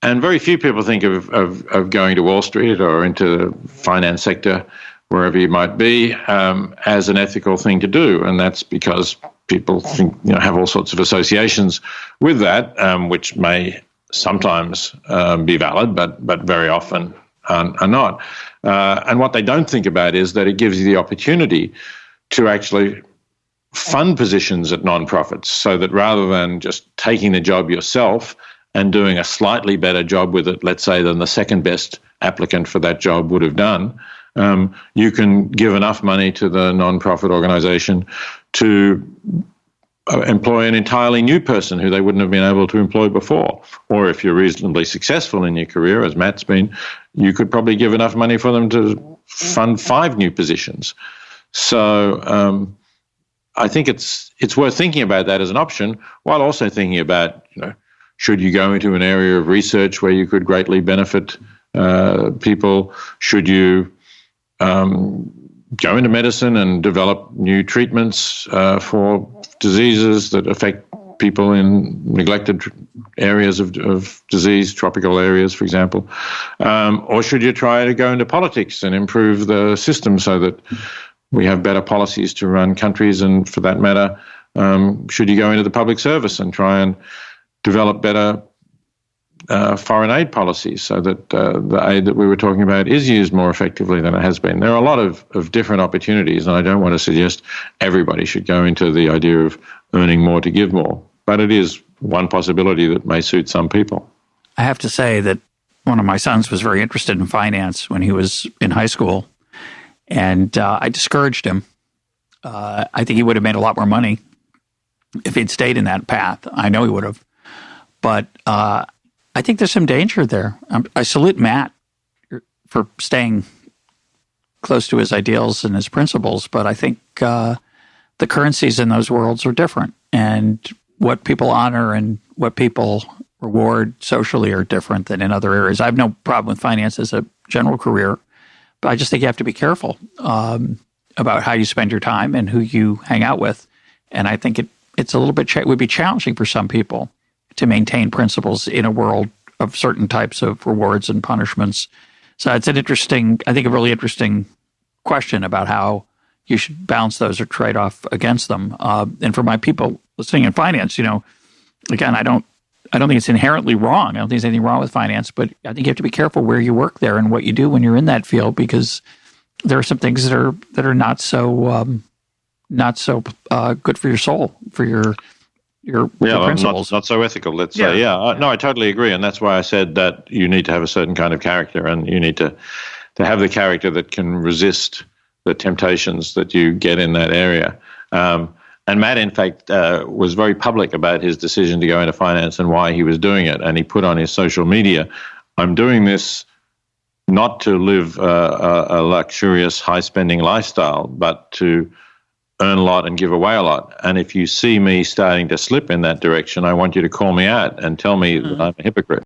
And very few people think of going to Wall Street or into the finance sector, wherever you might be, as an ethical thing to do. And that's because people think, have all sorts of associations with that, which may sometimes be valid, but very often are not. And what they don't think about is that it gives you the opportunity to actually fund positions at nonprofits, so that rather than just taking the job yourself and doing a slightly better job with it, let's say, than the second best applicant for that job would have done, you can give enough money to the nonprofit organization to employ an entirely new person who they wouldn't have been able to employ before. Or if you're reasonably successful in your career, as Matt's been, you could probably give enough money for them to fund 5 new positions. So I think it's worth thinking about that as an option, while also thinking about, should you go into an area of research where you could greatly benefit people? Should you go into medicine and develop new treatments for diseases that affect people in neglected areas of disease, tropical areas, for example? Or should you try to go into politics and improve the system so that we have better policies to run countries? And for that matter, should you go into the public service and try and develop better foreign aid policies so that the aid that we were talking about is used more effectively than it has been? There are a lot of different opportunities, and I don't want to suggest everybody should go into the idea of earning more to give more, but it is one possibility that may suit some people. I have to say that one of my sons was very interested in finance when he was in high school, and I discouraged him. I think he would have made a lot more money if he'd stayed in that path. I know he would have. But I think there's some danger there. I salute Matt for staying close to his ideals and his principles, but I think the currencies in those worlds are different. And what people honor and what people reward socially are different than in other areas. I have no problem with finance as a general career, but I just think you have to be careful about how you spend your time and who you hang out with. And I think it's a little bit would be challenging for some people to maintain principles in a world of certain types of rewards and punishments. So it's an interesting, I think a really interesting question about how you should balance those or trade off against them. And for my people listening in finance, again, I don't think it's inherently wrong. I don't think there's anything wrong with finance, but I think you have to be careful where you work there and what you do when you're in that field, because there are some things that are not so good for your soul, for your principles. Not so ethical, let's say. No, I totally agree. And that's why I said that you need to have a certain kind of character, and you need to have the character that can resist the temptations that you get in that area. And Matt, in fact, was very public about his decision to go into finance and why he was doing it. And he put on his social media, I'm doing this not to live a luxurious, high-spending lifestyle, but to earn a lot and give away a lot. And if you see me starting to slip in that direction, I want you to call me out and tell me that I'm a hypocrite.